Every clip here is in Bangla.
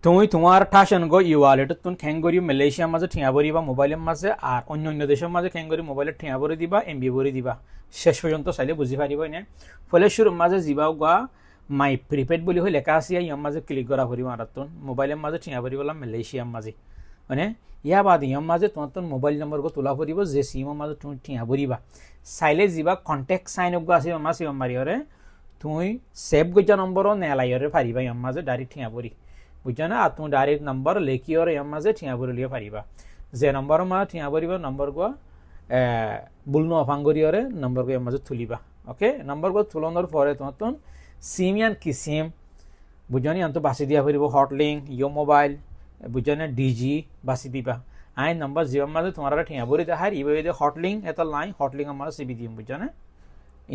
তুমি তোমার ঠাসন গো ই ওয়ালেট তুমি খেঙ্গরি মালয়েশিয়ার মাঝে ঠিয়া ভরিবা মোবাইলের মাঝে আর অন্য অন্য দেশের মাঝে খেঙ্গরি মোবাইলের ঠিয়া ভরে দিবা এমবি ভরে দিবা শেষ পর্যন্ত চাইলে বুঝি পারিবই না ফলে শুরুর মাঝে যাবা গা মাই প্রিপেড বলি হয়ে লেখা আছে ইয়ার মাঝে ক্লিক করা ভরিবা আর মোবাইলের মাঝে ঠিয়া ভরি বললাম মালয়েশিয়ার মাঝে মানে ইয়া বাদ ইয়ার মাঝে তোমার তো মোবাইল নম্বর গো তোলা ভরিব যে সিমের মাঝে তুমি ঠিয়া ভরিবা চাইলে যাবা কন্টেক্ট সাইন গো আছে আমার সিম মারিয়রে তুমি সেভ গজা নম্বরও নেলাইরে পারিবা ইয়ার মাঝে ডাইরেক্ট ঠিয়া ভরি বুঝছো না আর তুমি ডাইরেক্ট নম্বর লেখিওর এর মাঝে ঠিয়া ভরি লিয়ে পারিবা যে নম্বর মাঝে ঠিয়া ভরিবা নম্বর গো বুলনো অফাঙ্গরিয়রে নম্বর গো এর মাঝে তুলিবা ওকে নম্বর গো তুলনোর পরে তোমার তো সিম ইয়ান কি সিম বুঝছো নি তো বাছি দিয়া ভরিব হটলিঙ্ক ইয়ো মোবাইল বুঝছো না ডিজি বাছি দিবা আই নম্বর জিওর মাঝে তোমার ঠিয়া ভরি দেখার ইবে হটলিঙ্ক এটা লাই হটলিঙ্ক আমার সিবি দিম বুঝছো না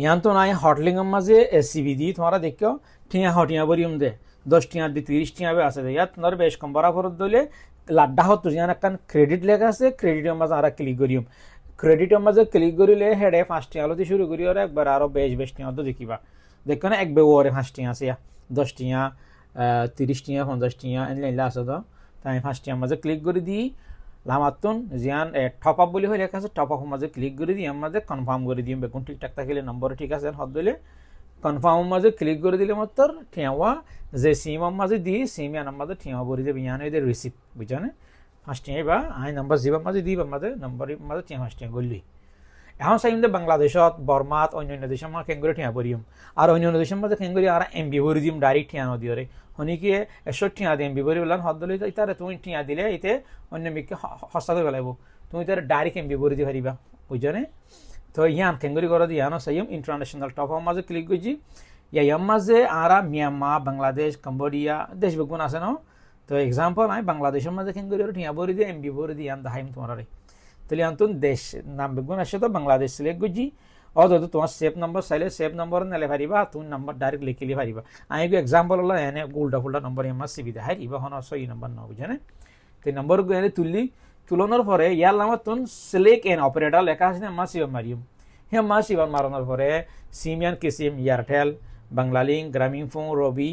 ইয়ান তো নাই হটলিঙ্ক মাঝে সিবি দি তোমার দেখো ঠিয়া হটিয়া ভরিম দে 10 টিয়া দি 30 টিয়া আছে ইয়াত তোমার বেশ কম বরাবর দলে লাড্ডা হতো ইয়ান একটা ক্রেডিট লেখা আছে ক্রেডিটের মাঝে আর ক্লিক করিম ক্রেডিটের মাঝে ক্লিক করিলে হেডে 5 টিয়া আলোতে শুরু করি আর একবার আরো বেশ টিয়া তো দেখিবা দেখো না এক বেওরে 5 টিয়া আছে 10 টিয়া 30 টিয়া 50 টিয়া এনলাইন আছে তো তাই 5 টিয়ার মাঝে ক্লিক করে দিই লামাতুন জিয়ান টপ আপ বলি হয়ে লেখা আছে টপ আপ মাঝে ক্লিক করে দিই এর মাঝে কনফার্ম করে দিই বেগুন ঠিকঠাক থাকলে নম্বর ঠিক আছে হদ দিলে কনফার্ম মাঝে ক্লিক করে দিলে মাত্র ঠিয়াওয়া যে সিম মাঝে দিই সিম ইয়ান মাঝে ঠিয়া ভরি দেবে ইয়ান এদের রিসিভ বুঝছো না 5 টিয়া বা আই নম্বর জিবার মাঝে দিবা মাঝে নম্বর মাঝে ঠিয়া 5 টিয়া গলি এখন চাইম যে বাংলাদেশত বর্মাত অন্য দেশের মাঝে কেঙ্গুরি ঠিয়া ভরিম আর অন্য দেশের মাঝে কেঙ্গুরি আর এমবি ভরি দিম ডাইরেক্ট ঠিয়া নদিওরে হনিকে 100 ঠিয়া দিয়ে এমবি ভরি বললাম হদ দিলে তারে তুমি ঠিয়া দিলে এতে অন্য মিকে হস্তা করে গেলাইব তুমি তার ডাইরেক্ট এমবি ভরি দিয়ে পারিবা বুঝছো না তো ইয়ান কেঙ্গুরি করে দিয়ে আনো সাইম ইন্টারন্যাশনাল টপ আপ মাঝে ক্লিক করছি ইয়ার মাঝে আর মিয়ানমার বাংলাদেশ কম্বোডিয়া দেশ বেগুন আছে না তো এক্সাম্পল আমি বাংলাদেশের মাঝে কেঙ্গুরি ঠিয়া ভরি দিয়ে এমবি ভরি দিয়ে আন দাহাইম তোমার তাহলে আন্তন দেশ নাম বেগুন আসে তো বাংলাদেশ সিলেক্ট করছি অত তোমার সেভ নম্বর চাইলে সেভ নম্বর নেলে পারিবা তুমি নম্বর ডাইরেক্ট লিখিলে পারিবা আমি এক্সাম্পল হলো এনে উল্টা ফুল্টা নম্বর আমার সুবিধা হয় ইবা হন সই নম্বর ন বুঝে না তো নম্বর এনে তুললি তুলনোর পরে ইয়ার নামত তুন সিলেক্ট এন অপারেটর লেখা আছে না আমার সিবার মারিম হ্যাঁ আমার সিবার মারানোর পরে সিম ইয়ান কি সিম এয়ারটেল বাংলালিঙ্ক গ্রামীণফোন রবি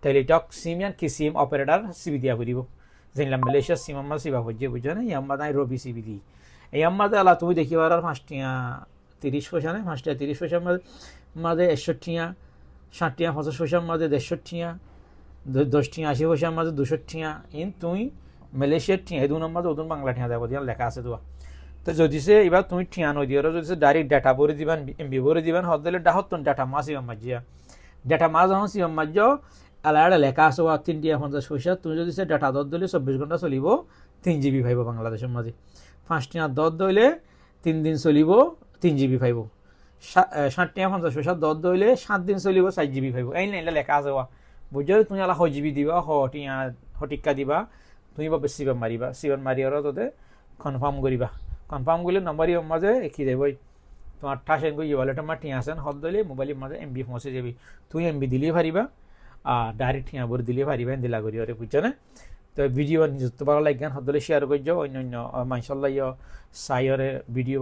টেলিটক সিম ইয়ান কি সিম অপারেটর সিবি দিয়া করিব যেলাম মালয়েশিয়ার সিম আমার সিবা হচ্ছে বুঝছো না ইয়াম্মা নাই রবি সিবি দি এই আমাদের আলা তুমি দেখিবার আর 5 টিয়া 30 পয়সা নেই 5 টিয়া 30 পয়সার মাঝে 100 টিয়া 60 টিয়া 50 পয়সার মাঝে 150 টিয়া 10 টিয়া 80 পয়সার মাঝে 200 টিয়া ইন তুই মালয়েশিয়ার টিয়া এই দু নম্বর ওদের বাংলা টিয়া দেবো দিয়া লেখা আছে তোমার তো যদি সে এবার তুমি টিয়া নই দিও যদি সে ডাইরেক্ট ডাটা ভরে দিবেন এমবি ভরে দিবেন হদ দিলে ডাহতন ডাটা মাছ ইবাম মাজিয়া ডাটা মাছ যখন সিবাম মাজ আলাদা লেখা আছে 3 টিয়া 50 পয়সা তুমি যদি সে ডাটা দর দিলে 24 ঘন্টা চলিব 3 জিবি পাইব বাংলাদেশের মাঝে 5 টিয়া দর দইলে 3 দিন চলিব 3 জিবি পাইব 60 টিয়া 50 পয়সা দর দইলে 7 দিন চলিব 4 জিবি পাইব এই না লেখা আছে বুঝছো তুমি আলা 6 জিবি দিবা টিয়া টিকা দিবা তুমি বা সিবার মারিবা সিবার মারিয়ারও তোতে কনফার্ম করিবা কনফার্ম করলে নম্বরই মাঝে কি দেবই তোমার ঠাসেন গই ওয়ালেট আমার টিয়া আছেন হদ দিলে মোবাইলের মাঝে এমবি পৌঁছে যাবি তুই এমবি দিলেই পারিবা আর ডাইরেক্ট টিয়া ভরে দিলে পারিবা দিলা করি ওরে বুঝছো না তো ভিডিও নিজস্ব ভালো লাগেন হদ দিলে শেয়ার করে যাও অন্য মাইশাল্লাহ সাইরে ভিডিও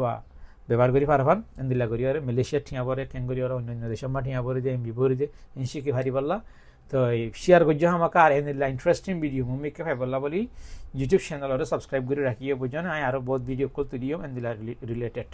ব্যবহার করি পারবান দিলা করি ওরে মালয়েশিয়ার টিয়া ভরে কেঙ্গুরি ওরা অন্য দেশের মা টিয়া ভরে দিয়ে এমবি ভরে দিয়ে ইনশিকে ভারি পারলা তো শেয়ার করছো আমাকে আর এনে ইন্টারেস্টিং ভিডিও মম্মিকে ভাই বললা বলি ইউটিউব চ্যানেল সাবস্ক্রাইব করে রাখিয়ে বুঝছো না আরও বহুত ভিডিও কল তুলিও এন্দিলা রিলেটেড